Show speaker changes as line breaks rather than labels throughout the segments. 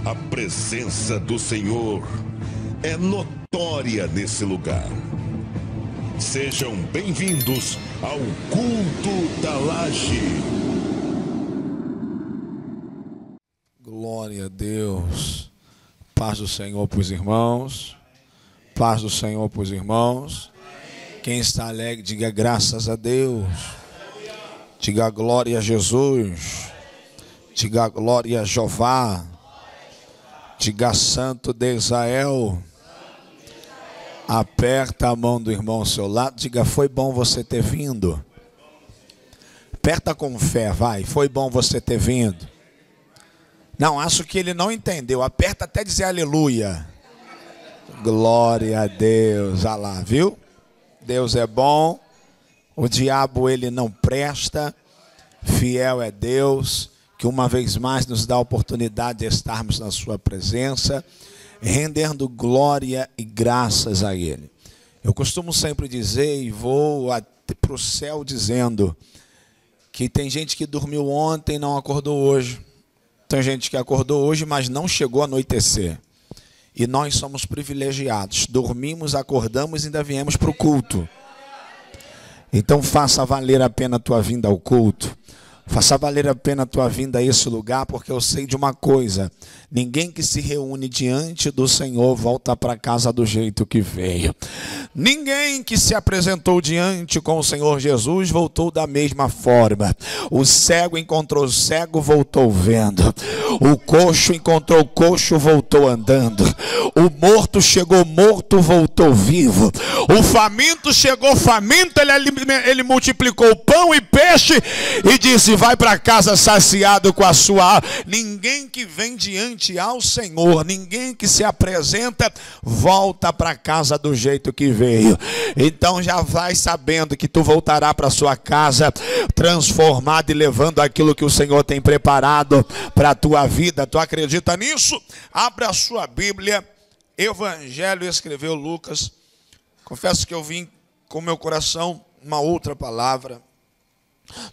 A presença do Senhor é notória nesse lugar. Sejam bem-vindos ao Culto da Laje.
Glória a Deus. Paz do Senhor para os irmãos. Paz do Senhor para os irmãos. Quem está alegre, diga graças a Deus. Diga glória a Jesus. Diga glória a Jeová. Diga Santo de Israel. Aperta a mão do irmão ao seu lado. Diga, foi bom você ter vindo. Aperta com fé, vai. Foi bom você ter vindo. Não, acho que ele não entendeu. Aperta até dizer aleluia. Glória a Deus. Olha lá, viu? Deus é bom. O diabo, ele não presta. Fiel é Deus, que uma vez mais nos dá a oportunidade de estarmos na sua presença, rendendo glória e graças a Ele. Eu costumo sempre dizer, e vou para o céu dizendo, que tem gente que dormiu ontem e não acordou hoje. Tem gente que acordou hoje, mas não chegou a anoitecer. E nós somos privilegiados. Dormimos, acordamos e ainda viemos para o culto. Então faça valer a pena a tua vinda ao culto. Faça valer a pena a tua vinda a esse lugar, porque eu sei de uma coisa: ninguém que se reúne diante do Senhor volta para casa do jeito que veio. Ninguém que se apresentou diante com o Senhor Jesus voltou da mesma forma. O cego encontrou o cego, voltou vendo. O coxo encontrou o coxo, voltou andando. O morto chegou morto, voltou vivo. O faminto chegou faminto, ele multiplicou pão e peixe e disse: vai para casa saciado com a sua alma. Ninguém que vem diante ao Senhor, ninguém que se apresenta, volta para casa do jeito que veio. Então já vai sabendo que tu voltará para sua casa transformado e levando aquilo que o Senhor tem preparado para a tua vida. Tu acredita nisso? Abra a sua Bíblia. Evangelho escreveu Lucas. Confesso que eu vim com meu coração uma outra palavra.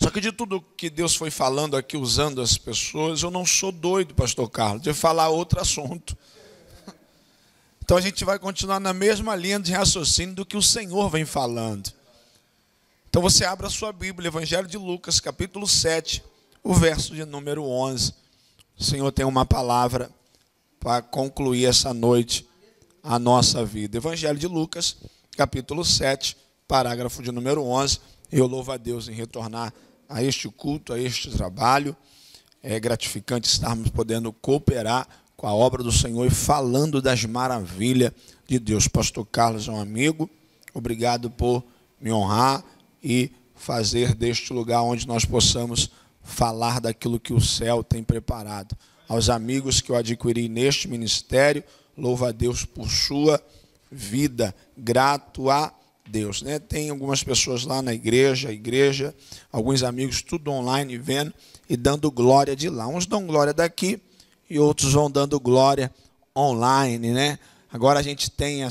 Só que de tudo que Deus foi falando aqui, usando as pessoas, eu não sou doido, pastor Carlos, de falar outro assunto. Então a gente vai continuar na mesma linha de raciocínio do que o Senhor vem falando. Então você abre a sua Bíblia, Evangelho de Lucas, capítulo 7, o verso de número 11. O Senhor tem uma palavra para concluir essa noite a nossa vida. Evangelho de Lucas, capítulo 7, parágrafo de número 11. Eu louvo a Deus em retornar a este culto, a este trabalho. É gratificante estarmos podendo cooperar com a obra do Senhor e falando das maravilhas de Deus. Pastor Carlos é um amigo. Obrigado por me honrar e fazer deste lugar onde nós possamos falar daquilo que o céu tem preparado. Aos amigos que eu adquiri neste ministério, louvo a Deus por sua vida. Grato a Deus, né? Tem algumas pessoas lá na igreja, alguns amigos, tudo online, vendo e dando glória de lá. Uns dão glória daqui e outros vão dando glória online, né? Agora a gente tem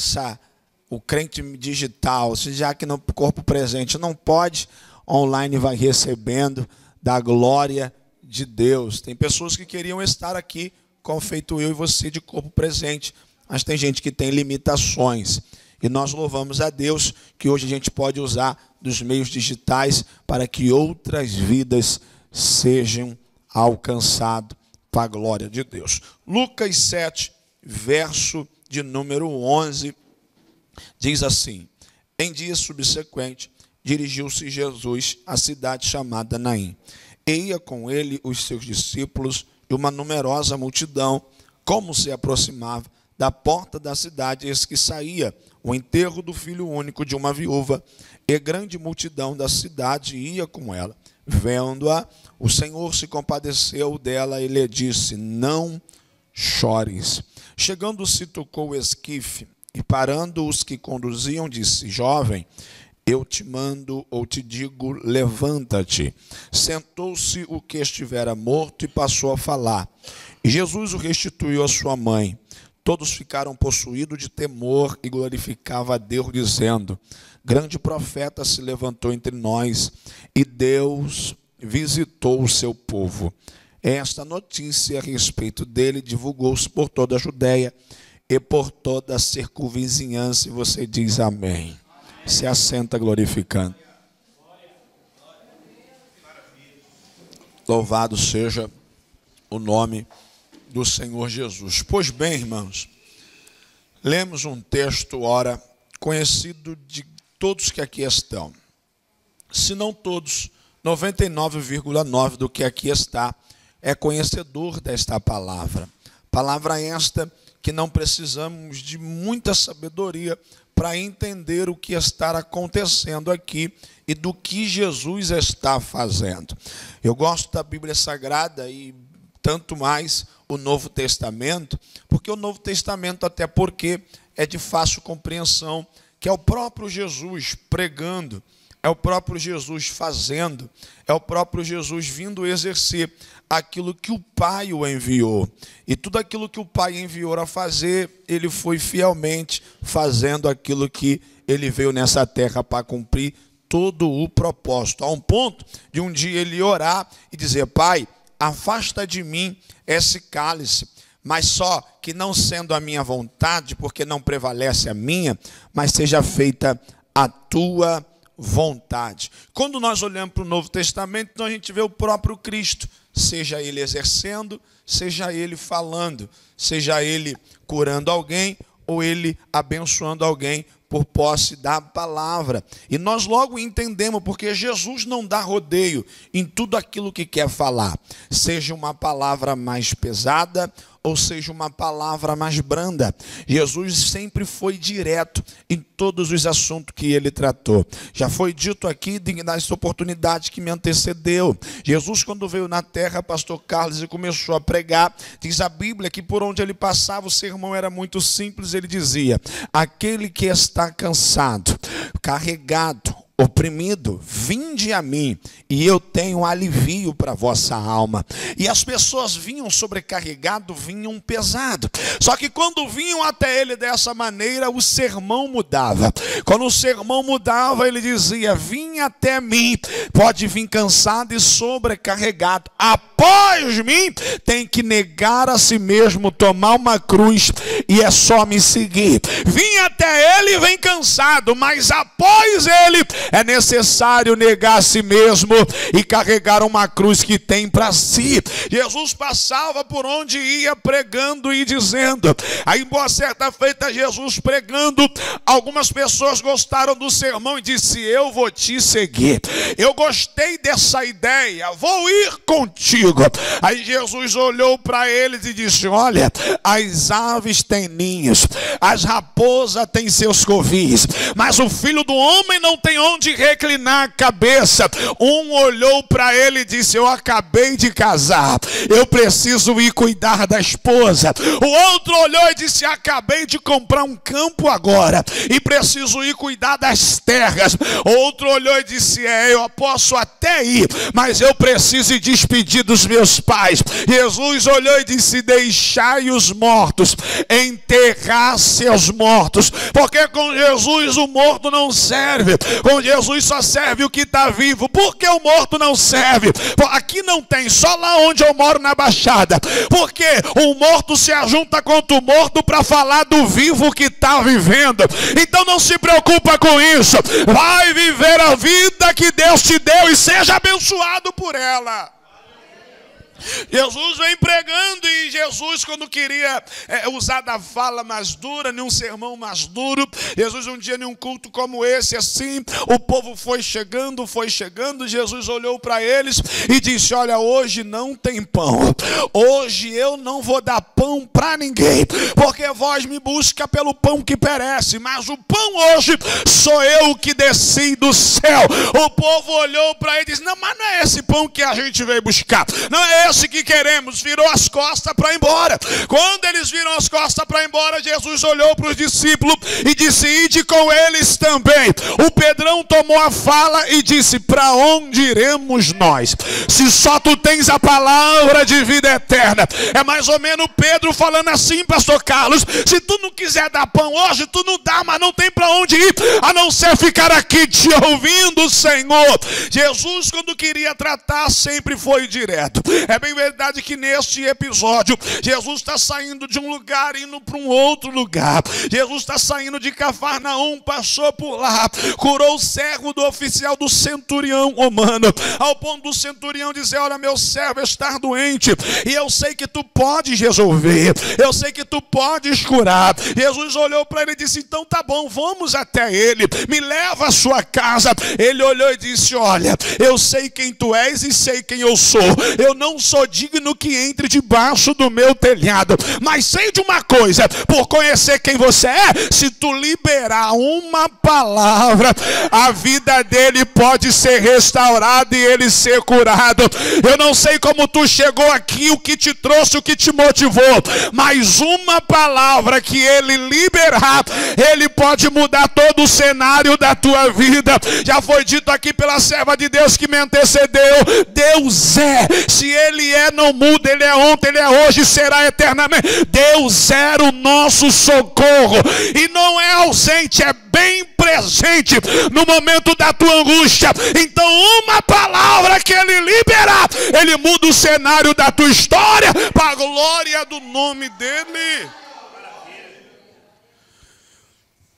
o crente digital, já que no corpo presente não pode, online vai recebendo da glória de Deus. Tem pessoas que queriam estar aqui, como feito eu e você, de corpo presente, mas tem gente que tem limitações. E nós louvamos a Deus que hoje a gente pode usar dos meios digitais para que outras vidas sejam alcançadas para a glória de Deus. Lucas 7, verso de número 11, diz assim: em dia subsequente, dirigiu-se Jesus à cidade chamada Naim. E ia com ele os seus discípulos e uma numerosa multidão. Como se aproximava da porta da cidade, eis que saía o enterro do filho único de uma viúva, e grande multidão da cidade ia com ela. Vendo-a, o Senhor se compadeceu dela e lhe disse: não chores. Chegando-se, tocou o esquife, e parando os que conduziam, disse: jovem, eu te mando ou te digo, levanta-te. Sentou-se o que estivera morto e passou a falar. E Jesus o restituiu à sua mãe. Todos ficaram possuídos de temor e glorificavam a Deus, dizendo: grande profeta se levantou entre nós, e Deus visitou o seu povo. Esta notícia a respeito dele divulgou-se por toda a Judéia e por toda a circunvizinhança. E você diz amém. Se assenta glorificando. Louvado seja o nome do Senhor Jesus. Pois bem, irmãos, lemos um texto, ora, conhecido de todos que aqui estão. Se não todos, 99,9% do que aqui está é conhecedor desta palavra. Palavra esta que não precisamos de muita sabedoria para entender o que está acontecendo aqui e do que Jesus está fazendo. Eu gosto da Bíblia Sagrada e tanto mais o Novo Testamento, porque o Novo Testamento, até porque é de fácil compreensão, que é o próprio Jesus pregando, é o próprio Jesus fazendo, é o próprio Jesus vindo exercer aquilo que o Pai o enviou. E tudo aquilo que o Pai enviou a fazer, ele foi fielmente fazendo aquilo que ele veio nessa terra para cumprir todo o propósito. A um ponto de um dia ele orar e dizer: Pai, afasta de mim esse cálice, mas só que não sendo a minha vontade, porque não prevalece a minha, mas seja feita a tua vontade. Quando nós olhamos para o Novo Testamento, então a gente vê o próprio Cristo, seja ele exercendo, seja ele falando, seja ele curando alguém ou ele abençoando alguém por posse da palavra. E nós logo entendemos, porque Jesus não dá rodeio em tudo aquilo que quer falar, seja uma palavra mais pesada ou seja uma palavra mais branda. Jesus sempre foi direto em todos os assuntos que ele tratou. Já foi dito aqui nas oportunidades que me antecedeu. Jesus, quando veio na terra, pastor Carlos, e começou a pregar, diz a Bíblia que por onde ele passava o sermão era muito simples. Ele dizia: aquele que está cansado, carregado, oprimido, vinde a mim, e eu tenho alivio para a vossa alma. E as pessoas vinham sobrecarregado, vinham pesado. Só que quando vinham até ele dessa maneira, o sermão mudava. Quando o sermão mudava, ele dizia: vim até mim, pode vir cansado e sobrecarregado. Após mim, tem que negar a si mesmo, tomar uma cruz, e é só me seguir. Vim até ele e vem cansado, mas após ele é necessário negar a si mesmo e carregar uma cruz que tem para si. Jesus passava por onde ia pregando e dizendo. Aí, boa certa feita, Jesus pregando, algumas pessoas gostaram do sermão e disse: eu vou te seguir, eu gostei dessa ideia, vou ir contigo. Aí Jesus olhou para eles e disse: olha, as aves têm ninhos, as raposas têm seus covis, mas o Filho do Homem não tem onde reclinar a cabeça. Um olhou para ele e disse: eu acabei de casar, eu preciso ir cuidar da esposa. O outro olhou e disse: acabei de comprar um campo agora e preciso ir cuidar das terras. Outro olhou e disse: eu posso até ir, mas eu preciso ir despedir dos meus pais. Jesus olhou e disse: deixai os mortos enterrar seus mortos, porque com Jesus o morto não serve, com Jesus só serve o que está vivo. Por que o morto não serve? Aqui não tem, só lá onde eu moro na Baixada, porque o morto se ajunta contra o morto para falar do vivo que está vivendo. Então não se preocupa com isso, vai viver a vida que Deus te deu e seja abençoado por ela. Jesus vem pregando, e Jesus, quando queria usar da fala mais dura, num sermão mais duro, Jesus um dia, num culto como esse, assim, o povo foi chegando, Jesus olhou para eles e disse: olha, hoje não tem pão, hoje eu não vou dar pão para ninguém, porque vós me busca pelo pão que perece, mas o pão hoje sou eu que desci do céu. O povo olhou para ele e disse: não, mas não é esse pão que a gente veio buscar, não é esse que queremos. Virou as costas para ir embora. Quando eles viram as costas para ir embora, Jesus olhou para os discípulos e disse: ide com eles também. O Pedrão tomou a fala e disse: para onde iremos nós, se só tu tens a palavra de vida eterna? É mais ou menos Pedro falando assim, pastor Carlos: se tu não quiser dar pão hoje, tu não dá, mas não tem para onde ir, a não ser ficar aqui te ouvindo, Senhor. Jesus, quando queria tratar, sempre foi direto. É É bem verdade que neste episódio, Jesus está saindo de um lugar indo para um outro lugar. Jesus está saindo de Cafarnaum, passou por lá, curou o servo do oficial do centurião romano, ao ponto do centurião dizer: olha, meu servo está doente, e eu sei que tu podes resolver, eu sei que tu podes curar. Jesus olhou para ele e disse: então tá bom, vamos até ele, me leva à sua casa. Ele olhou e disse: olha, eu sei quem tu és e sei quem eu sou, eu não sou digno que entre debaixo do meu telhado, mas sei de uma coisa, por conhecer quem você é, se tu liberar uma palavra, a vida dele pode ser restaurada e ele ser curado. Eu não sei como tu chegou aqui, o que te trouxe, o que te motivou, mas uma palavra que ele liberar, ele pode mudar todo o cenário da tua vida. Já foi dito aqui pela serva de Deus que me antecedeu: Deus é, se ele é, não muda, ele é ontem, ele é hoje, será eternamente. Deus era o nosso socorro, e não é ausente, é bem presente no momento da tua angústia. Então uma palavra que ele liberar, ele muda o cenário da tua história, para a glória do nome dele.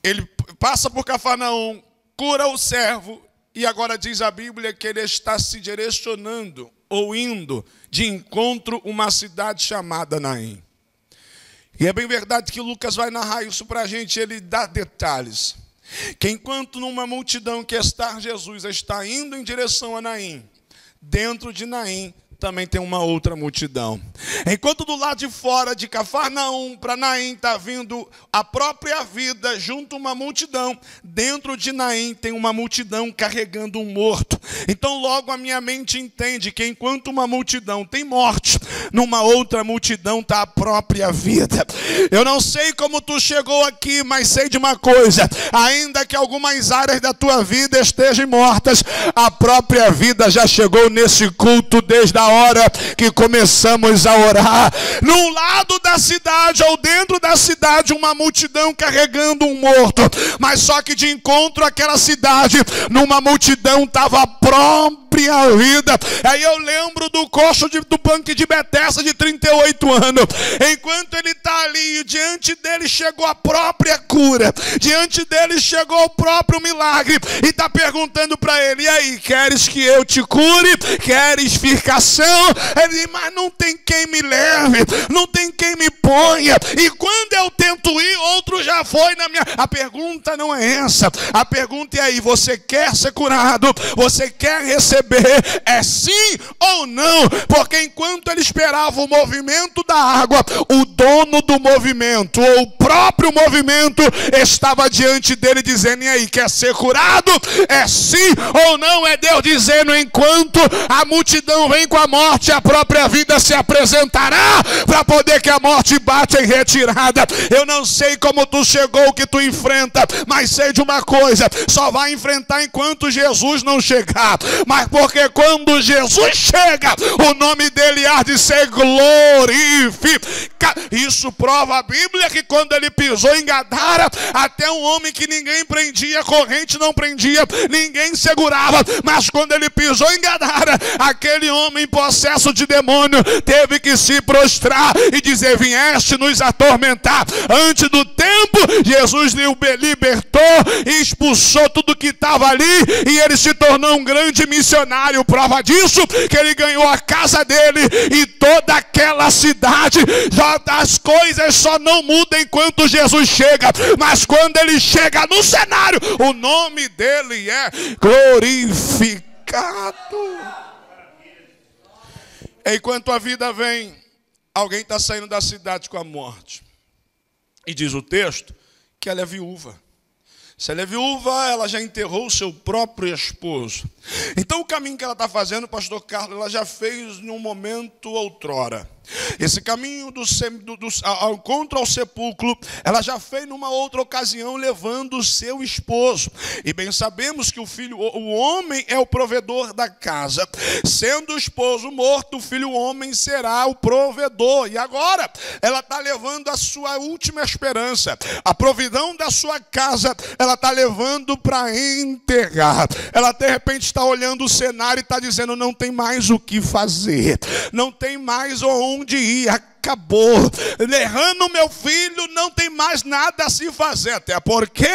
Ele passa por Cafarnaum, cura o servo, e agora diz a Bíblia que ele está se direcionando, ou indo de encontro a uma cidade chamada Naim. E é bem verdade que Lucas vai narrar isso para a gente, ele dá detalhes. Que enquanto numa multidão que está Jesus está indo em direção a Naim, dentro de Naim também tem uma outra multidão. Enquanto do lado de fora de Cafarnaum para Naim está vindo a própria vida junto a uma multidão, dentro de Naim tem uma multidão carregando um morto. Então logo a minha mente entende que enquanto uma multidão tem morte, numa outra multidão está a própria vida. Eu não sei como tu chegou aqui, mas sei de uma coisa: ainda que algumas áreas da tua vida estejam mortas, a própria vida já chegou nesse culto desde a hora que começamos a orar. Num lado da cidade ou dentro da cidade, uma multidão carregando um morto, mas só que de encontro àquela cidade, numa multidão estava a própria vida. Aí eu lembro do coxo do banco de Betesda de 38 anos. Enquanto ele está ali, diante dele chegou a própria cura, diante dele chegou o próprio milagre, e está perguntando para ele: e aí, queres que eu te cure? Queres ficação? Ele diz: mas não tem quem me leve, não tem quem me ponha, e quando eu tento ir, outro já foi na minha... A pergunta não é essa, a pergunta é aí: você quer ser curado? Você quer receber? É sim ou não? Porque enquanto ele esperava o movimento da água, o dono do movimento, ou o próprio movimento, estava diante dele dizendo: e aí, quer ser curado? É sim ou não? É Deus dizendo: enquanto a multidão vem com a morte, a própria vida se apresentará para poder que a morte bate em retirada. Eu não sei como tu chegou, o que tu enfrenta, mas sei de uma coisa: só vai enfrentar enquanto Jesus não chegar. Mas porque quando Jesus chega, o nome dele há de ser glorificado. Isso prova a Bíblia que quando ele pisou em Gadara, até um homem que ninguém prendia, corrente não prendia, ninguém segurava, mas quando ele pisou em Gadara, aquele homem possesso de demônio teve que se prostrar e dizer: vieste nos atormentar. Antes do tempo, Jesus libertou e expulsou tudo que estava ali, e ele se tornou um grande missionário. Prova disso que ele ganhou a casa dele e toda aquela cidade. As coisas só não mudam enquanto Jesus chega, mas quando ele chega no cenário, o nome dele é glorificado. Enquanto a vida vem, alguém está saindo da cidade com a morte. E diz o texto que ela é viúva. Se ela é viúva, ela já enterrou o seu próprio esposo. Então o caminho que ela está fazendo, pastor Carlos, ela já fez num momento outrora. Esse caminho ao encontro ao sepulcro, ela já fez numa outra ocasião, levando o seu esposo. E bem sabemos que o homem é o provedor da casa. Sendo o esposo morto, o filho homem será o provedor. E agora, ela está levando a sua última esperança. A provisão da sua casa, ela está levando para enterrar. Ela de repente está olhando o cenário e está dizendo, não tem mais o que fazer. Não tem mais onde ir. Acabou. Errando meu filho, não tem mais nada a se fazer. Até porque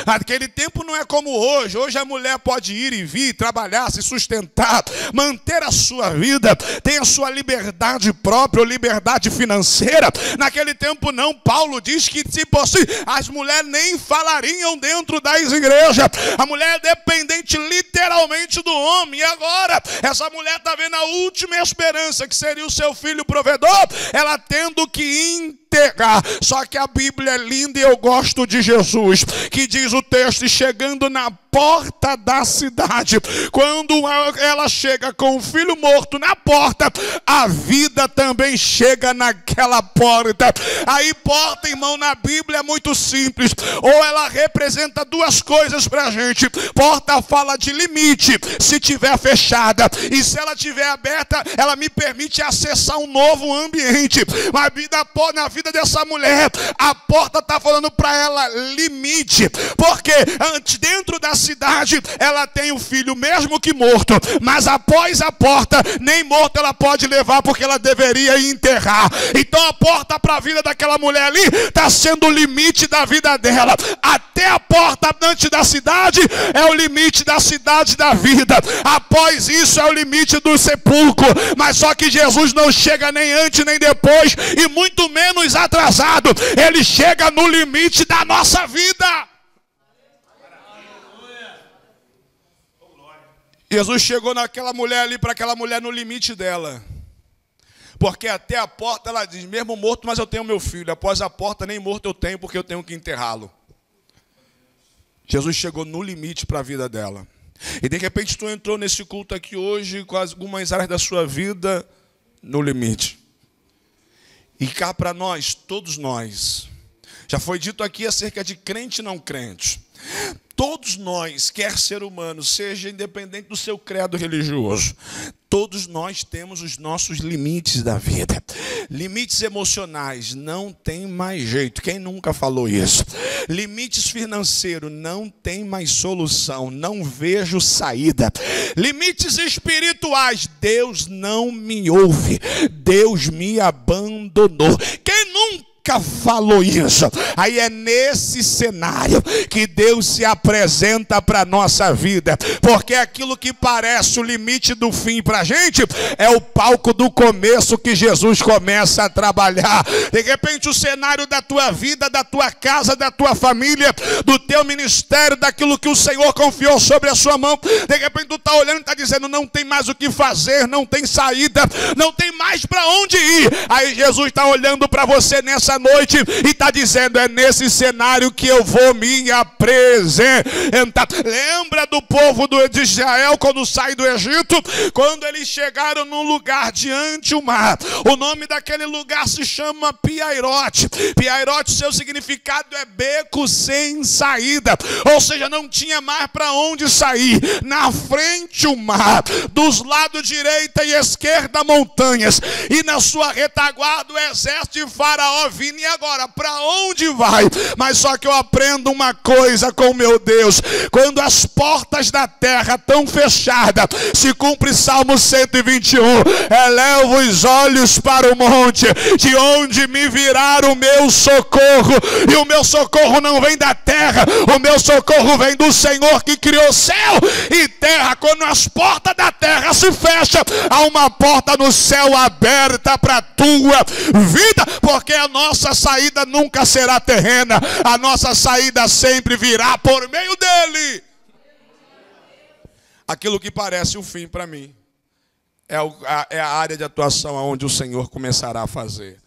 aquele tempo não é como hoje. Hoje a mulher pode ir e vir, trabalhar, se sustentar, manter a sua vida, tem a sua liberdade própria, ou liberdade financeira. Naquele tempo não. Paulo diz que se fosse, as mulheres nem falariam dentro das igrejas. A mulher é dependente literalmente do homem. E agora, essa mulher está vendo a última esperança, que seria o seu filho provedor, ela tendo que enterrar. Só que a Bíblia é linda e eu gosto de Jesus, que diz o texto, chegando na porta da cidade, quando ela chega com o filho morto na porta, a vida também chega naquela porta. Aí porta, irmão, na Bíblia é muito simples, ou ela representa duas coisas pra gente. Porta fala de limite, se tiver fechada, e se ela tiver aberta, ela me permite acessar um novo ambiente. Mas na vida dessa mulher, a porta está falando para ela limite, porque antes, dentro da cidade, ela tem o filho mesmo que morto, mas após a porta, nem morto ela pode levar, porque ela deveria enterrar. Então a porta para a vida daquela mulher ali está sendo o limite da vida dela. Até a porta antes da cidade é o limite da cidade da vida. Após isso é o limite do sepulcro. Mas só que Jesus não chega nem antes nem depois, e muito menos atrasado. Ele chega no limite da nossa vida. Jesus chegou naquela mulher ali, para aquela mulher no limite dela. Porque até a porta ela diz, mesmo morto, mas eu tenho meu filho. Após a porta, nem morto eu tenho, porque eu tenho que enterrá-lo. Jesus chegou no limite para a vida dela. E de repente tu entrou nesse culto aqui hoje, com algumas áreas da sua vida no limite. E cá para nós, todos nós, já foi dito aqui acerca de crente e não crente. Todos nós, quer ser humano, seja independente do seu credo religioso, todos nós temos os nossos limites da vida. Limites emocionais, não tem mais jeito. Quem nunca falou isso? Limites financeiros, não tem mais solução. Não vejo saída. Limites espirituais, Deus não me ouve. Deus me abandonou. Quem nunca falou isso? Aí é nesse cenário que Deus se apresenta para a nossa vida, porque aquilo que parece o limite do fim para a gente é o palco do começo que Jesus começa a trabalhar. De repente o cenário da tua vida, da tua casa, da tua família, do teu ministério, daquilo que o Senhor confiou sobre a sua mão, de repente tu está olhando e está dizendo, não tem mais o que fazer, não tem saída, não tem mais para onde ir. Aí Jesus está olhando para você nessa noite e está dizendo, é nesse cenário que eu vou me apresentar. Lembra do povo de Israel quando sai do Egito? Quando eles chegaram num lugar diante o mar, o nome daquele lugar se chama Piairote. Piairote, seu significado é beco sem saída, ou seja, não tinha mais para onde sair. Na frente o mar, dos lados direita e esquerda montanhas, e na sua retaguarda o exército de Faraó vindo. E agora, para onde vai? Mas só que eu aprendo uma coisa com meu Deus: quando as portas da terra estão fechadas, se cumpre Salmo 121, elevo os olhos para o monte, de onde me virá o meu socorro. E o meu socorro não vem da terra, o meu socorro vem do Senhor que criou céu e terra. Quando as portas da terra se fecham, há uma porta no céu aberta para a tua vida, porque a nossa saída nunca será terrena, a nossa saída sempre virá por meio dele. Aquilo que parece o fim para mim é a área de atuação onde o Senhor começará a fazer.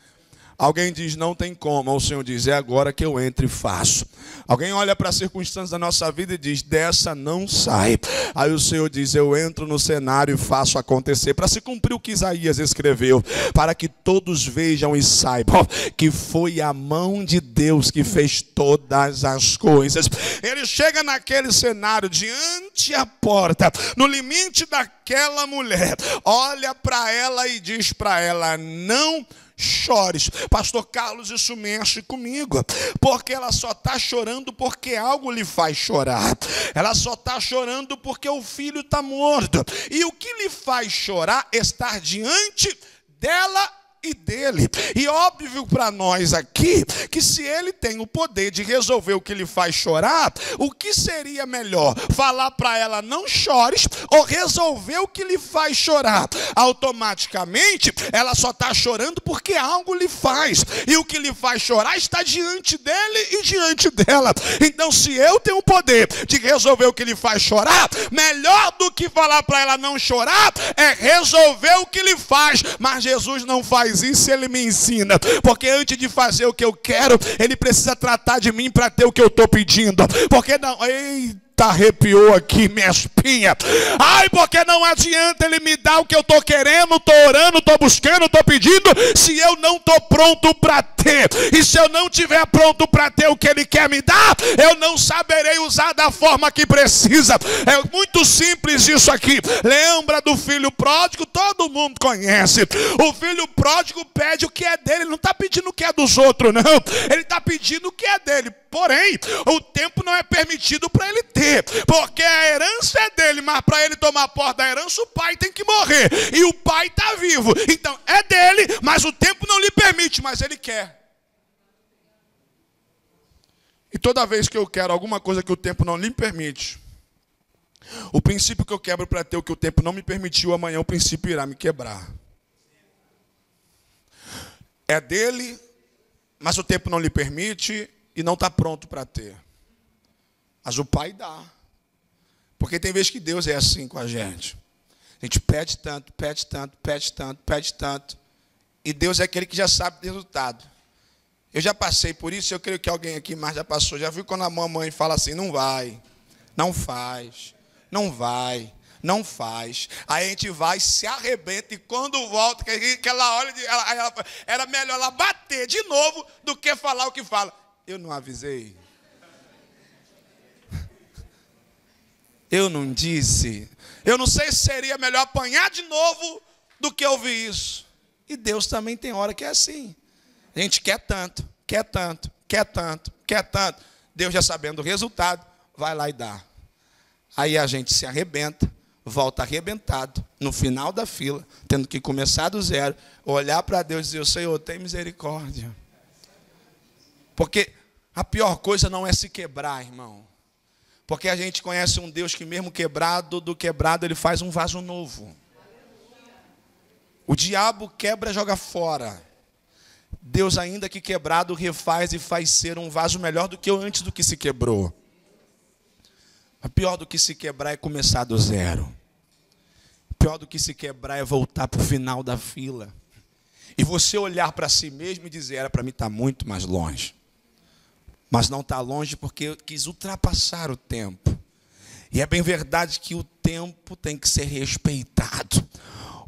Alguém diz, não tem como. O Senhor diz, é agora que eu entro e faço. Alguém olha para as circunstâncias da nossa vida e diz, dessa não sai. Aí o Senhor diz, eu entro no cenário e faço acontecer. Para se cumprir o que Isaías escreveu, para que todos vejam e saibam que foi a mão de Deus que fez todas as coisas. Ele chega naquele cenário, diante da porta, no limite daquela mulher, olha para ela e diz para ela, não chores. Pastor Carlos, isso mexe comigo, porque ela só está chorando porque algo lhe faz chorar. Ela só está chorando porque o filho está morto. E o que lhe faz chorar é estar diante dela e dele. E óbvio para nós aqui, que se ele tem o poder de resolver o que lhe faz chorar, o que seria melhor? Falar para ela não chores ou resolver o que lhe faz chorar? Automaticamente ela só está chorando porque algo lhe faz, e o que lhe faz chorar está diante dele e diante dela. Então se eu tenho o poder de resolver o que lhe faz chorar, melhor do que falar para ela não chorar é resolver o que lhe faz. Mas Jesus não faz isso, ele me ensina, porque antes de fazer o que eu quero, ele precisa tratar de mim para ter o que eu estou pedindo. Porque não, arrepiou aqui minha espinha. Ai, porque não adianta ele me dar o que eu estou querendo, estou orando, estou buscando, estou pedindo, se eu não estou pronto para ter. E se eu não estiver pronto para ter o que ele quer me dar, eu não saberei usar da forma que precisa. É muito simples isso aqui. Lembra do filho pródigo? Todo mundo conhece. O filho pródigo pede o que é dele, ele não está pedindo o que é dos outros, não. Ele está pedindo o que é dele. Porém, o tempo não é permitido para ele ter, porque a herança é dele, mas para ele tomar posse da herança, o pai tem que morrer, e o pai está vivo. Então é dele, mas o tempo não lhe permite, mas ele quer. E toda vez que eu quero alguma coisa que o tempo não lhe permite, o princípio que eu quebro para ter o que o tempo não me permitiu, amanhã o princípio irá me quebrar. É dele, mas o tempo não lhe permite e não está pronto para ter. Mas o pai dá. Porque tem vezes que Deus é assim com a gente. A gente pede tanto, pede tanto, pede tanto, pede tanto. E Deus é aquele que já sabe o resultado. Eu já passei por isso, eu creio que alguém aqui mais já passou. Já viu quando a mamãe fala assim, não vai, não faz, não vai, não faz. Aí a gente vai, se arrebenta, e quando volta, que ela olha, era melhor ela bater de novo do que falar o que fala. Eu não avisei. Eu não disse. Eu não sei se seria melhor apanhar de novo do que ouvir isso. E Deus também tem hora que é assim. A gente quer tanto, quer tanto, quer tanto, quer tanto. Deus já sabendo o resultado, vai lá e dá. Aí a gente se arrebenta, volta arrebentado, no final da fila, tendo que começar do zero, olhar para Deus e dizer, Senhor, tem misericórdia. Porque a pior coisa não é se quebrar, irmão. Porque a gente conhece um Deus que mesmo quebrado, do quebrado ele faz um vaso novo. O diabo quebra e joga fora. Deus, ainda que quebrado, refaz e faz ser um vaso melhor do que antes do que se quebrou. A pior do que se quebrar é começar do zero. Pior do que se quebrar é voltar para o final da fila. E você olhar para si mesmo e dizer, era para mim estar muito mais longe. Mas não está longe porque eu quis ultrapassar o tempo. E é bem verdade que o tempo tem que ser respeitado.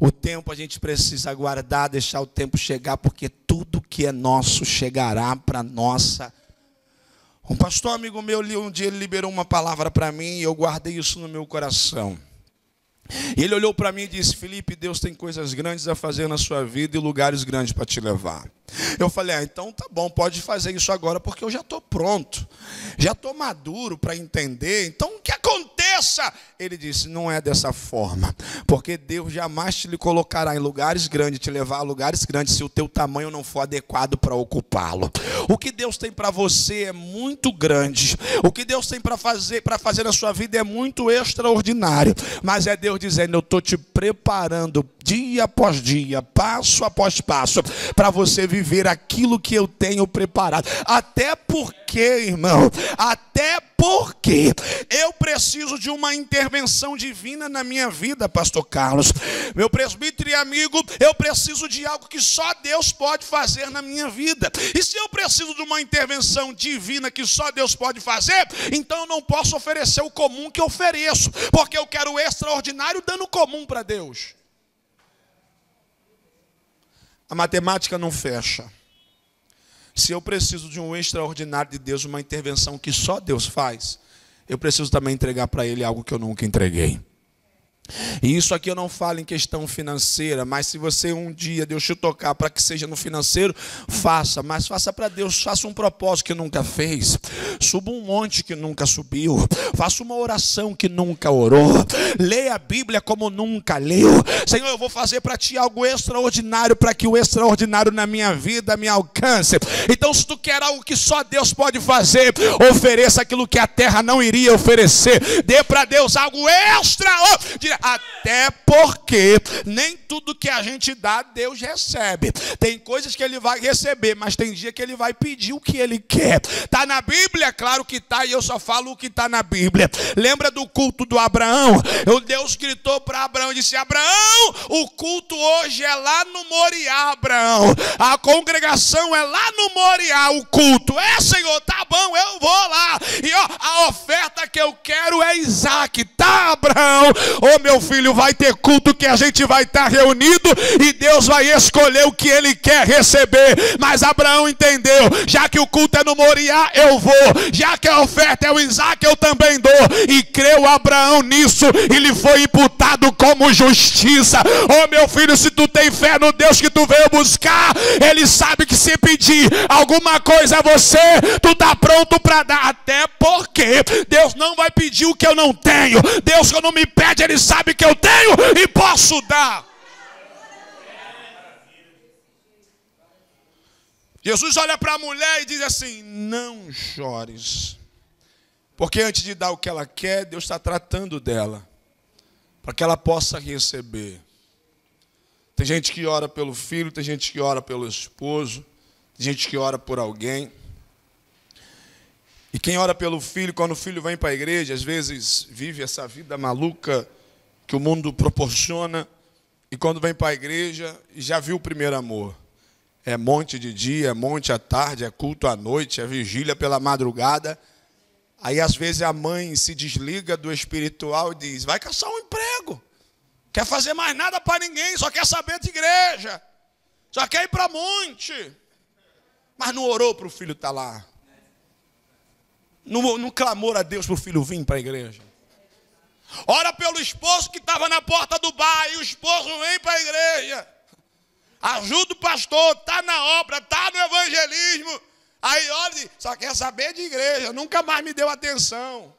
O tempo a gente precisa aguardar, deixar o tempo chegar, porque tudo que é nosso chegará para nossa. Um pastor amigo meu, um dia ele liberou uma palavra para mim e eu guardei isso no meu coração. E ele olhou para mim e disse, Felipe, Deus tem coisas grandes a fazer na sua vida e lugares grandes para te levar. Eu falei, então tá bom, pode fazer isso agora, porque eu já estou pronto. Já estou maduro para entender, então o que aconteça? Ele disse, não é dessa forma, porque Deus jamais te colocará em lugares grandes, te levar a lugares grandes, se o teu tamanho não for adequado para ocupá-lo. O que Deus tem para você é muito grande. O que Deus tem para fazer na sua vida é muito extraordinário. Mas é Deus dizendo, eu estou te preparando dia após dia, passo após passo, para você viver aquilo que eu tenho preparado. Até porque, irmão, até até porque eu preciso de uma intervenção divina na minha vida, pastor Carlos. Meu presbítero e amigo, eu preciso de algo que só Deus pode fazer na minha vida. E se eu preciso de uma intervenção divina que só Deus pode fazer, então eu não posso oferecer o comum que eu ofereço, porque eu quero o extraordinário dando comum para Deus. A matemática não fecha. Se eu preciso de um extraordinário de Deus, uma intervenção que só Deus faz, eu preciso também entregar para Ele algo que eu nunca entreguei. E isso aqui eu não falo em questão financeira, mas se você um dia Deus te tocar para que seja no financeiro, faça, mas faça para Deus, faça um propósito que nunca fez, suba um monte que nunca subiu, faça uma oração que nunca orou, leia a Bíblia como nunca leu. Senhor, eu vou fazer para ti algo extraordinário, para que o extraordinário na minha vida me alcance. Então, se tu quer algo que só Deus pode fazer, ofereça aquilo que a terra não iria oferecer, dê para Deus algo extraordinário. Até porque nem tudo que a gente dá, Deus recebe. Tem coisas que Ele vai receber, mas tem dia que Ele vai pedir o que Ele quer. Está na Bíblia? Claro que está, e eu só falo o que está na Bíblia. Lembra do culto do Abraão? Deus gritou para Abraão e disse: Abraão, o culto hoje é lá no Moriá, Abraão. A congregação é lá no Moriá, o culto. Senhor, tá bom, eu vou lá. E a oferta que eu quero é Isaac, tá, Abraão? Meu filho, vai ter culto que a gente vai estar reunido e Deus vai escolher o que Ele quer receber. Mas Abraão entendeu: já que o culto é no Moriá, eu vou. Já que a oferta é o Isaac, eu também dou. E creu Abraão nisso, e lhe foi imputado como justiça. Meu filho, se tu tem fé no Deus que tu veio buscar, Ele sabe que se pedir alguma coisa a você, tu tá pronto para dar. Até porque Deus não vai pedir o que eu não tenho. Deus, quando me pede, Ele sabe que eu tenho e posso dar. Jesus olha para a mulher e diz assim: não chores. Porque antes de dar o que ela quer, Deus está tratando dela, para que ela possa receber. Tem gente que ora pelo filho, tem gente que ora pelo esposo, tem gente que ora por alguém. E quem ora pelo filho, quando o filho vem para a igreja, às vezes vive essa vida maluca que o mundo proporciona, e quando vem para a igreja, já viu o primeiro amor. É monte de dia, é monte à tarde, é culto à noite, é vigília pela madrugada. Aí às vezes a mãe se desliga do espiritual e diz: vai caçar um emprego, quer fazer mais nada para ninguém, só quer saber de igreja, só quer ir para monte. Mas não orou para o filho estar lá, não clamou a Deus para o filho vir para a igreja. Ora pelo esposo que estava na porta do bar, e o esposo vem para a igreja. Ajuda o pastor, está na obra, está no evangelismo. Aí olha, só quer saber de igreja, nunca mais me deu atenção.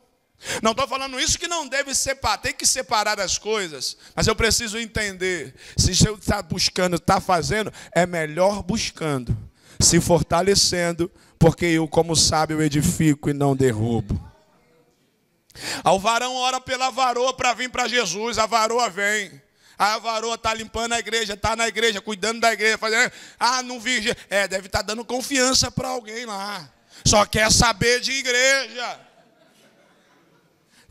Não estou falando isso que não deve separar, tem que separar as coisas. Mas eu preciso entender, se você está buscando, está fazendo, é melhor buscando, se fortalecendo, porque eu, como sábio, edifico e não derrubo. O varão ora pela varoa para vir para Jesus, a varoa vem. A varoa está limpando a igreja, está na igreja, cuidando da igreja, fazendo, não vi, deve estar dando confiança para alguém lá. Só quer saber de igreja.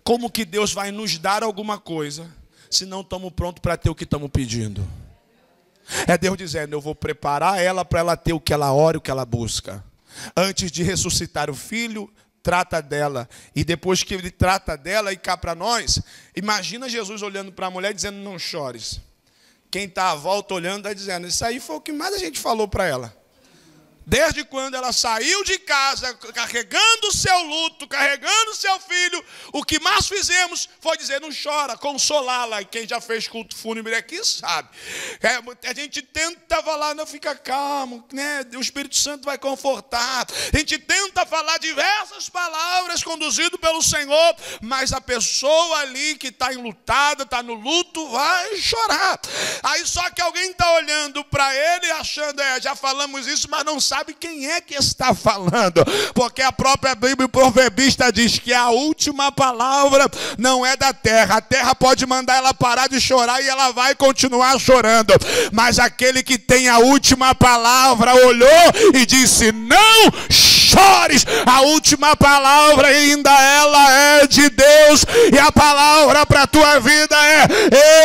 Como que Deus vai nos dar alguma coisa se não estamos prontos para ter o que estamos pedindo? É Deus dizendo: eu vou preparar ela para ela ter o que ela ora e o que ela busca. Antes de ressuscitar o filho, trata dela. E depois que Ele trata dela, e cá para nós, imagina Jesus olhando para a mulher dizendo: não chores. Quem está à volta olhando está dizendo: isso aí foi o que mais a gente falou para ela. Desde quando ela saiu de casa, carregando o seu luto, carregando o seu filho, o que mais fizemos foi dizer: não chora, consolá-la. E quem já fez culto fúnebre aqui sabe. A gente tenta falar: não, fica calmo, né? O Espírito Santo vai confortar. A gente tenta falar diversas palavras conduzido pelo Senhor, mas a pessoa ali que está enlutada, está no luto, vai chorar. Aí só que alguém está olhando para ele achando: já falamos isso, mas não sabe sabe quem é que está falando, porque a própria Bíblia proverbista diz que a última palavra não é da terra. A terra pode mandar ela parar de chorar e ela vai continuar chorando, mas aquele que tem a última palavra olhou e disse: não chores. A última palavra ainda ela é de Deus, e a palavra para a tua vida é: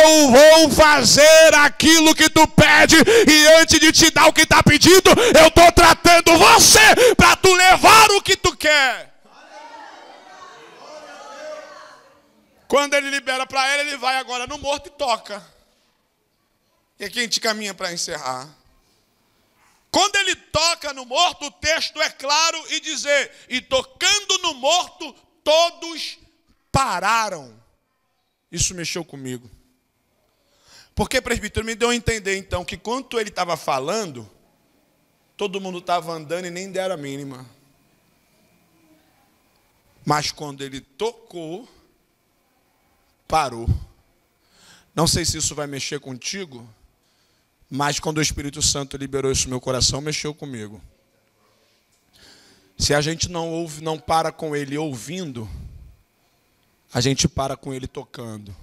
eu vou fazer aquilo que tu pede, e antes de te dar o que está pedindo, eu estou tratando você para tu levar o que tu quer. Quando ele libera para ele vai agora no morto e toca. E aqui a gente caminha para encerrar. Quando ele toca no morto, o texto é claro e dizer: e tocando no morto, todos pararam. Isso mexeu comigo. Porque, presbítero, me deu a entender então que quando ele estava falando, todo mundo estava andando e nem deram a mínima. Mas quando ele tocou, parou. Não sei se isso vai mexer contigo, mas quando o Espírito Santo liberou isso no meu coração, mexeu comigo. Se a gente não ouve, não para com ele ouvindo, a gente para com ele tocando.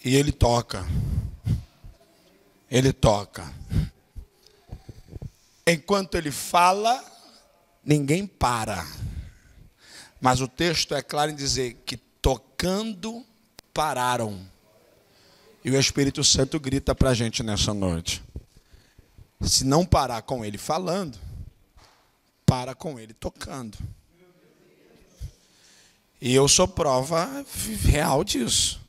E ele toca. Ele toca. Enquanto ele fala, ninguém para. Mas o texto é claro em dizer que tocando, pararam. E o Espírito Santo grita para a gente nessa noite: se não parar com ele falando, para com ele tocando. E eu sou prova real disso.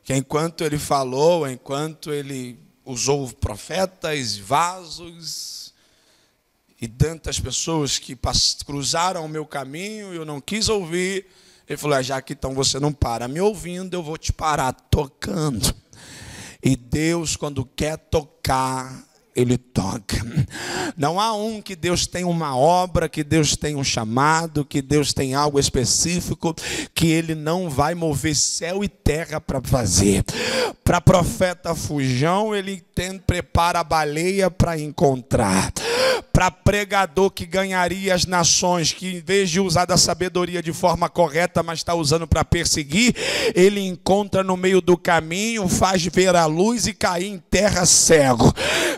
Que enquanto ele falou, enquanto ele usou profetas, vasos e tantas pessoas que cruzaram o meu caminho e eu não quis ouvir, ele falou: já que então você não para me ouvindo, eu vou te parar tocando. E Deus, quando quer tocar, ele toca. Não há que Deus tem uma obra, que Deus tem um chamado, que Deus tem algo específico, que ele não vai mover céu e terra para fazer. Para profeta Fujão, ele prepara a baleia para encontrar. Para pregador que ganharia as nações, que em vez de usar da sabedoria de forma correta, mas está usando para perseguir, ele encontra no meio do caminho, faz ver a luz e cair em terra cego.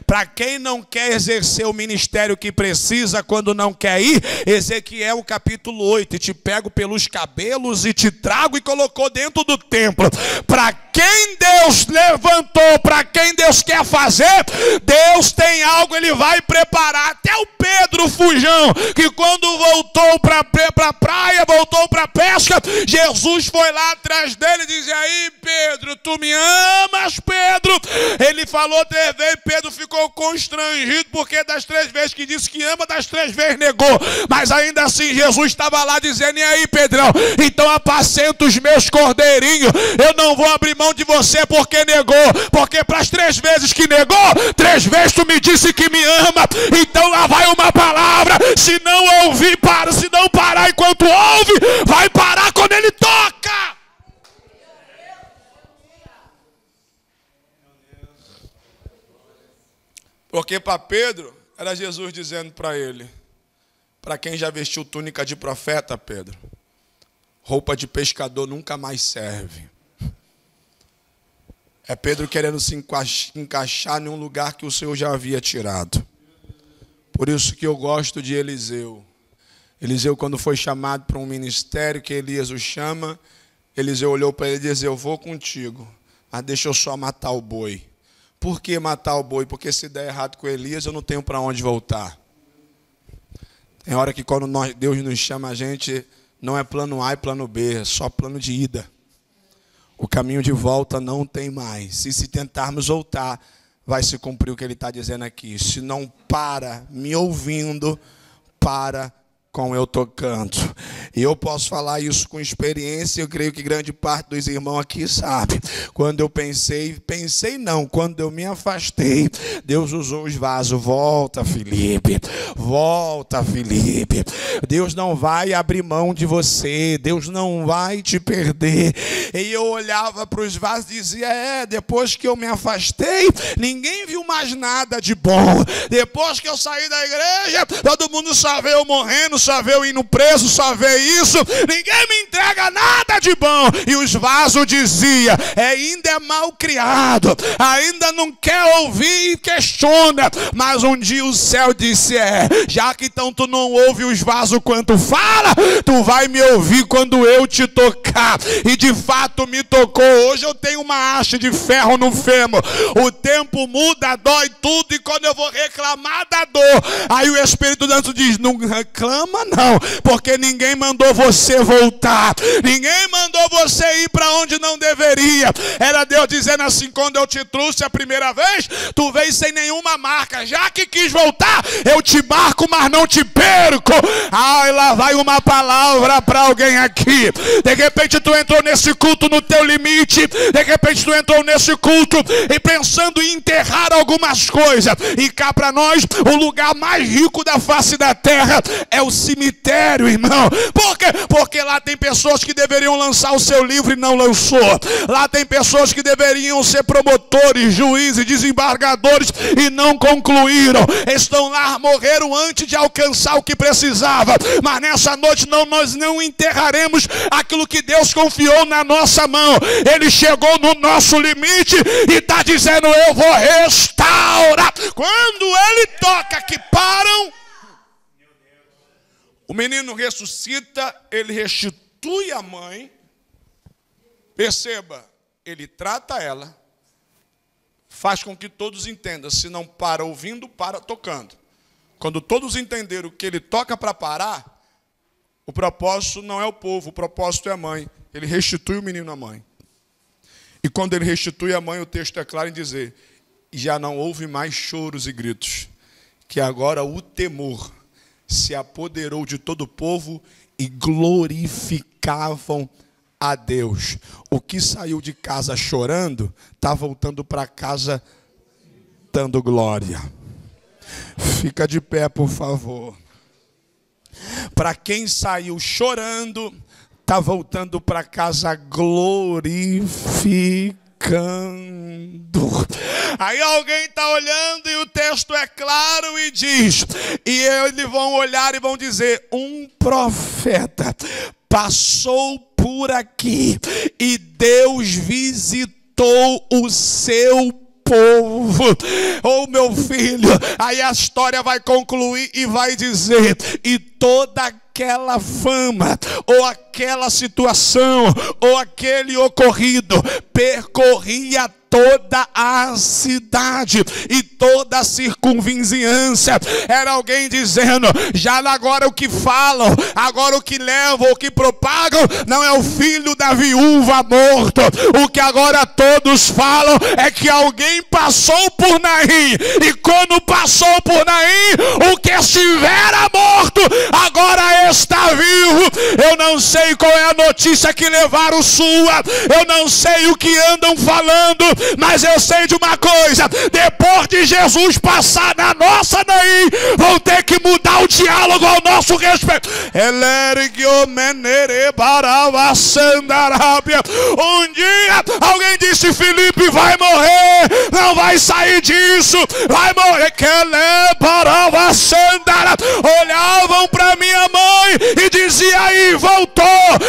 Para quem não quer exercer o ministério que precisa, quando não quer ir, Ezequiel capítulo 8, e te pego pelos cabelos e te trago e colocou dentro do templo. Para quem Deus levantou, para quem Deus quer fazer, Deus tem algo, ele vai preparar. Até o Pedro Fujão, que quando voltou para a praia, voltou para a pesca, Jesus foi lá atrás dele e disse: aí Pedro, tu me amas, Pedro? Ele falou 3 vezes, Pedro ficou constrangido, porque das 3 vezes que disse que ama, das 3 vezes negou. Mas ainda assim Jesus estava lá dizendo: e aí Pedrão, então apacenta os meus cordeirinhos, eu não vou abrir mão de você porque negou, porque para as 3 vezes que negou, 3 vezes tu me disse que me ama, então lá vai uma palavra. Se não ouvir, para. Se não parar enquanto ouve, vai parar quando ele toca. Porque para Pedro, era Jesus dizendo para ele: para quem já vestiu túnica de profeta, Pedro, roupa de pescador nunca mais serve. É Pedro querendo se encaixar em um lugar que o Senhor já havia tirado. Por isso que eu gosto de Eliseu. Eliseu, quando foi chamado para um ministério que Elias o chama, Eliseu olhou para ele e disse: eu vou contigo, mas deixa eu só matar o boi. Por que matar o boi? Porque se der errado com Elias, eu não tenho para onde voltar. Tem hora que quando Deus nos chama, a gente não é plano A e plano B, é só plano de ida. O caminho de volta não tem mais. E se tentarmos voltar, vai se cumprir o que ele está dizendo aqui. Se não para me ouvindo, para com eu tocando. E eu posso falar isso com experiência, eu creio que grande parte dos irmãos aqui sabe. Quando eu quando eu me afastei, Deus usou os vasos. Volta, Felipe. Volta, Felipe. Deus não vai abrir mão de você. Deus não vai te perder. E eu olhava para os vasos e dizia, depois que eu me afastei, ninguém viu mais nada de bom. Depois que eu saí da igreja, todo mundo só vê eu morrendo, só vê eu indo preso, só vê isso. Ninguém me entrega nada de bom. E os vasos diziam, ainda é mal criado, ainda não quer ouvir e questiona. Mas um dia o céu disse, já que então tu não ouve os vasos quando fala, tu vai me ouvir quando eu te tocar. E de fato me tocou. Hoje eu tenho uma haste de ferro no fêmur. O tempo muda, dói tudo, e quando eu vou reclamar da dor, aí o Espírito Santo diz, não reclama não, porque ninguém mandou você voltar, ninguém mandou você ir para onde não deveria. Era Deus dizendo assim, quando eu te trouxe a primeira vez, tu veio sem nenhuma marca, já que quis voltar, eu te marco, mas não te perco. Ai, lá vai uma palavra para alguém aqui. De repente tu entrou nesse culto no teu limite, de repente tu entrou nesse culto e pensando em enterrar algumas coisas, e cá para nós, o lugar mais rico da face da terra é o cemitério, irmão. Por quê? Porque lá tem pessoas que deveriam lançar o seu livro e não lançou. Lá tem pessoas que deveriam ser promotores, juízes, desembargadores e não concluíram. Estão lá, morreram antes de alcançar o que precisava. Mas nessa noite nós não enterraremos aquilo que Deus confiou na nossa mão. Ele chegou no nosso limite e está dizendo, eu vou restaurar. Quando ele toca que param, o menino ressuscita, ele restitui a mãe. Perceba, ele trata ela, faz com que todos entendam. Se não para ouvindo, para tocando. Quando todos entenderam que ele toca para parar, o propósito não é o povo, o propósito é a mãe. Ele restitui o menino à mãe. E quando ele restitui a mãe, o texto é claro em dizer, já não houve mais choros e gritos, que agora o temor se apoderou de todo o povo e glorificavam a Deus. O que saiu de casa chorando, está voltando para casa dando glória. Fica de pé, por favor. Para quem saiu chorando, está voltando para casa glorificando. Aí alguém está olhando e o texto é claro e diz, e eles vão olhar e vão dizer, um profeta passou por aqui e Deus visitou o seu povo. Oh, meu filho, aí a história vai concluir e vai dizer, e toda aquela fama, ou aquela situação, ou aquele ocorrido, percorria toda a cidade e toda a circunvizinhança. Era alguém dizendo, já agora o que falam, agora o que levam, o que propagam, não é o filho da viúva morto. O que agora todos falam é que alguém passou por Naim, e quando passou por Naim, o que estivera morto, agora está vivo. Eu não sei qual é a notícia que levaram sua, eu não sei o que andam falando, mas eu sei de uma coisa, depois de Jesus passar na nossa Naim, vão ter que mudar o diálogo ao nosso respeito. Um dia alguém disse, Felipe vai morrer, não vai sair disso, vai morrer. Olhavam para minha mãe e dizia, aí voltou.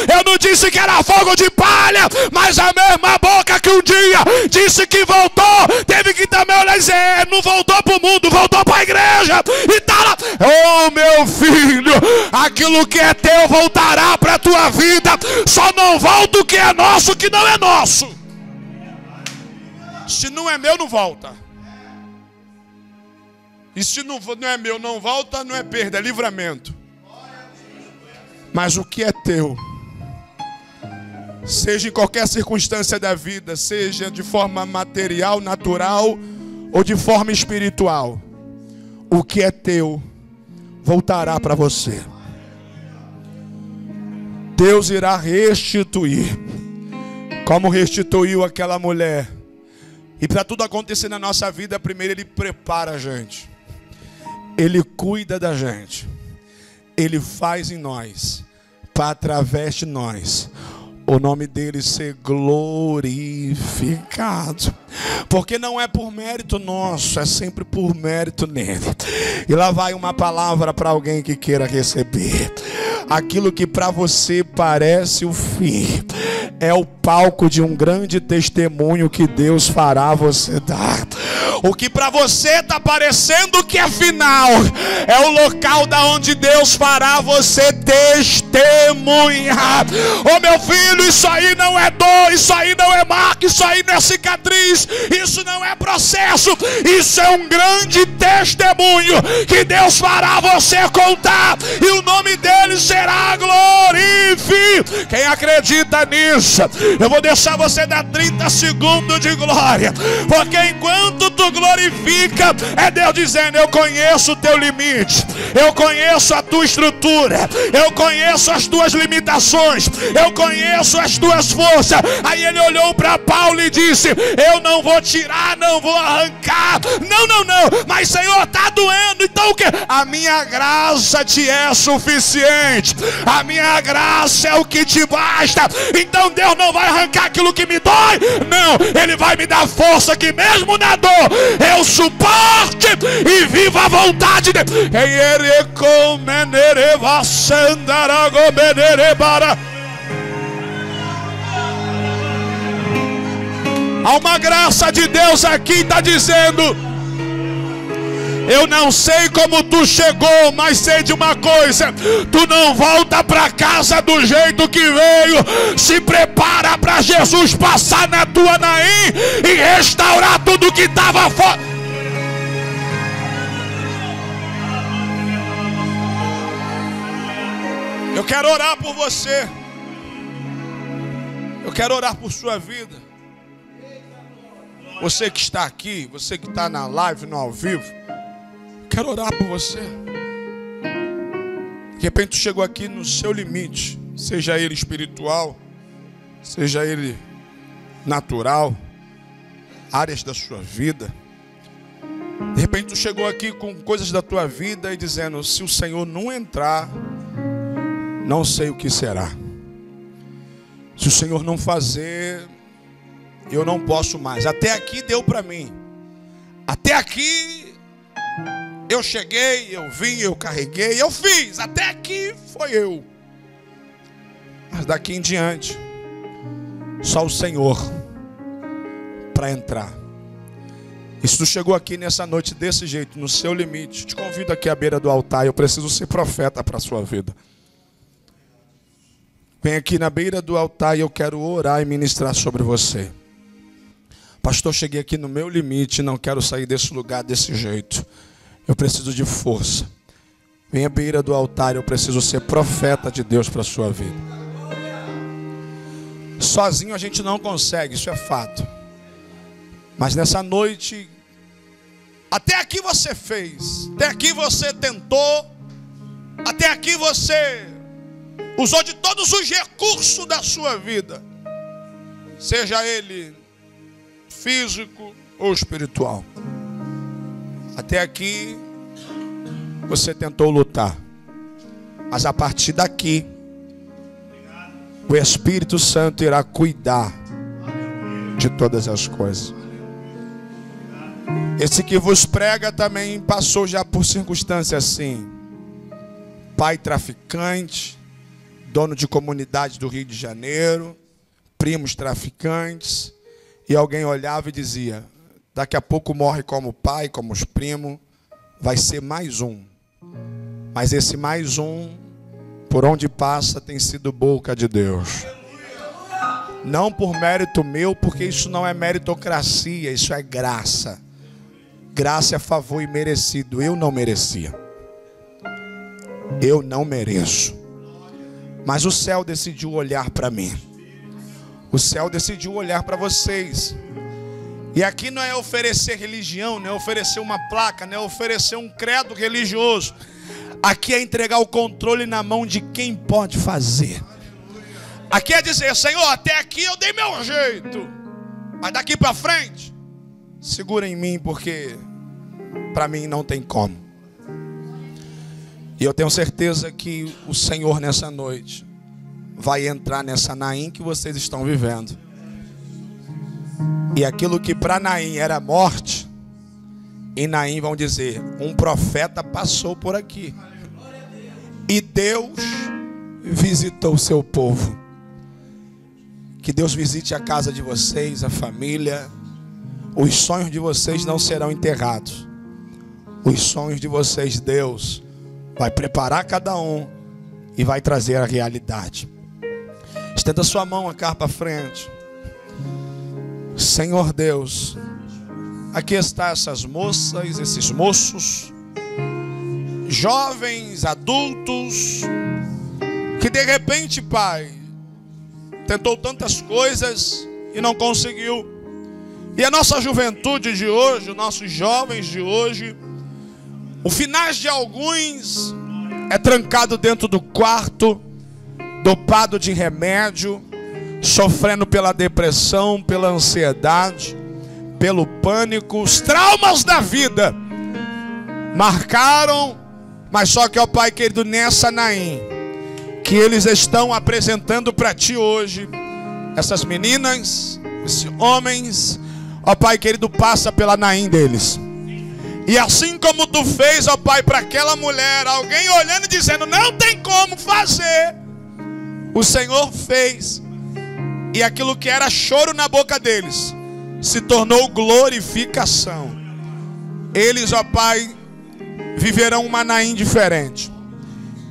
Eu não disse que era fogo de palha, mas a mesma boca que um dia disse que voltou, teve que também olhar e dizer, não voltou para o mundo, voltou para a igreja. E tá lá. Oh, meu filho, aquilo que é teu voltará para a tua vida. Só não volta o que é nosso, que não é nosso. Se não é meu, não volta. E se não é meu, não volta, não é perda, é livramento. Mas o que é teu, seja em qualquer circunstância da vida, seja de forma material, natural ou de forma espiritual, o que é teu voltará para você. Deus irá restituir, como restituiu aquela mulher. E para tudo acontecer na nossa vida, primeiro Ele prepara a gente, Ele cuida da gente, Ele faz em nós, para através de nós o nome dele ser glorificado. Porque não é por mérito nosso, é sempre por mérito nele. E lá vai uma palavra para alguém que queira receber. Aquilo que para você parece o fim, é o palco de um grande testemunho que Deus fará você dar. O que para você está parecendo que é final, é o local da onde Deus fará você testemunhar. Ô meu filho, isso aí não é dor, isso aí não é marca, isso aí não é cicatriz, isso não é processo, isso é um grande testemunho que Deus fará você contar, e o nome dele será glorificado. Quem acredita nisso, eu vou deixar você dar 30 segundos de glória, porque enquanto tu glorifica, é Deus dizendo: eu conheço o teu limite, eu conheço a tua estrutura, eu conheço as tuas limitações, eu conheço as tuas forças. Aí ele olhou para Paulo e disse: eu não vou tirar, não vou arrancar, não, mas Senhor, está doendo, então o que? A minha graça te é suficiente, a minha graça é o que te basta. Então Deus não vai arrancar aquilo que me dói, não, Ele vai me dar força que mesmo na dor eu suporte e viva a vontade dele. Há uma graça de Deus aqui, está dizendo: eu não sei como tu chegou, mas sei de uma coisa: tu não volta para casa do jeito que veio. Se prepara para Jesus passar na tua Naim e restaurar tudo que estava fora. Eu quero orar por você, eu quero orar por sua vida. Você que está aqui, você que está na live, no ao vivo, quero orar por você. De repente tu chegou aqui no seu limite, seja ele espiritual, seja ele natural, áreas da sua vida. De repente tu chegou aqui com coisas da tua vida e dizendo: se o Senhor não entrar, não sei o que será. Se o Senhor não fazer, eu não posso mais. Até aqui deu para mim. Até aqui eu cheguei, eu vim, eu carreguei, eu fiz. Até aqui foi eu. Mas daqui em diante, só o Senhor para entrar. E se tu chegou aqui nessa noite desse jeito, no seu limite, te convido aqui à beira do altar. Eu preciso ser profeta para a sua vida. Vem aqui na beira do altar e eu quero orar e ministrar sobre você. Pastor, cheguei aqui no meu limite, não quero sair desse lugar desse jeito. Eu preciso de força. Vem à beira do altar, eu preciso ser profeta de Deus para a sua vida. Sozinho a gente não consegue, isso é fato. Mas nessa noite, até aqui você fez, até aqui você tentou, até aqui você usou de todos os recursos da sua vida, seja ele físico ou espiritual. Até aqui você tentou lutar, mas a partir daqui o Espírito Santo irá cuidar de todas as coisas. Esse que vos prega também passou já por circunstâncias assim: pai traficante, dono de comunidade do Rio de Janeiro, primos traficantes. E alguém olhava e dizia: daqui a pouco morre como pai, como os primos, vai ser mais um. Mas esse mais um, por onde passa, tem sido boca de Deus. Não por mérito meu, porque isso não é meritocracia, isso é graça. Graça é favor imerecido. Eu não merecia. Eu não mereço. Mas o céu decidiu olhar para mim. O céu decidiu olhar para vocês. E aqui não é oferecer religião, não é oferecer uma placa, não é oferecer um credo religioso. Aqui é entregar o controle na mão de quem pode fazer. Aqui é dizer: Senhor, até aqui eu dei meu jeito, mas daqui para frente, segura em mim, porque para mim não tem como. E eu tenho certeza que o Senhor nessa noite vai entrar nessa Naim que vocês estão vivendo. E aquilo que para Naim era morte, em Naim vão dizer: um profeta passou por aqui e Deus visitou o seu povo. Que Deus visite a casa de vocês, a família. Os sonhos de vocês não serão enterrados. Os sonhos de vocês, Deus vai preparar cada um e vai trazer a realidade. Estenda sua mão cá para frente. Senhor Deus, aqui estão essas moças, esses moços, jovens, adultos, que de repente, Pai, tentou tantas coisas e não conseguiu. E a nossa juventude de hoje, os nossos jovens de hoje, o final de alguns é trancado dentro do quarto, dopado de remédio, sofrendo pela depressão, pela ansiedade, pelo pânico. Os traumas da vida marcaram, mas só que, ó Pai querido, nessa Naim que eles estão apresentando para Ti hoje, essas meninas, esses homens, ó Pai querido, passa pela Naim deles. E assim como Tu fez, ó Pai, para aquela mulher, alguém olhando e dizendo: não tem como fazer, o Senhor fez. E aquilo que era choro na boca deles se tornou glorificação. Eles, ó Pai, viverão uma Naim diferente.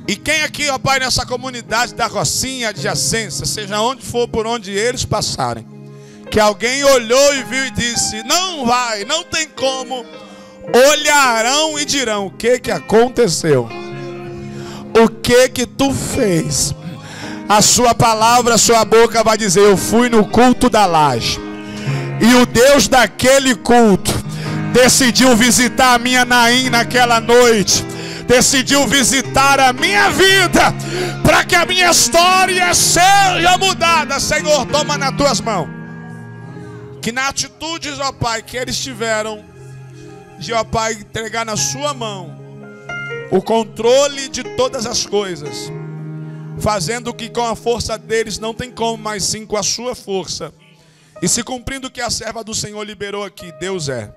E quem aqui, ó Pai, nessa comunidade da Rocinha, adjacência, seja onde for, por onde eles passarem, que alguém olhou e viu e disse: não vai, não tem como, olharão e dirão: o que que aconteceu? O que que Tu fez? A sua palavra, a sua boca vai dizer: eu fui no culto da laje, e o Deus daquele culto decidiu visitar a minha Naim naquela noite, decidiu visitar a minha vida, para que a minha história seja mudada. Senhor, toma nas Tuas mãos, que na atitude, ó Pai, que eles tiveram de, ó Pai, entregar na Sua mão o controle de todas as coisas, fazendo que com a força deles não tem como, mas sim com a Sua força, e se cumprindo o que a serva do Senhor liberou aqui. Deus é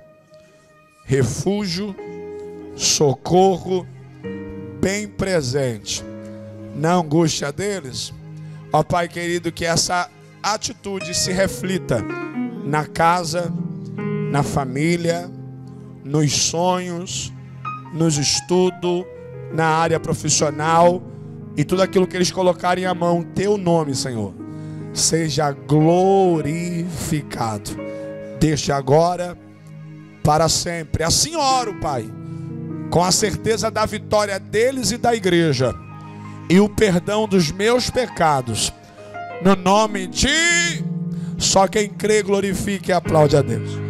refúgio, socorro, bem presente na angústia deles. Ó Pai querido, que essa atitude se reflita na casa, na família, nos sonhos, nos estudos, na área profissional, e tudo aquilo que eles colocarem à mão, Teu nome, Senhor, seja glorificado, desde agora para sempre. Assim oro, Pai, com a certeza da vitória deles e da igreja, e o perdão dos meus pecados, no nome de... Só quem crê glorifique e aplaude a Deus.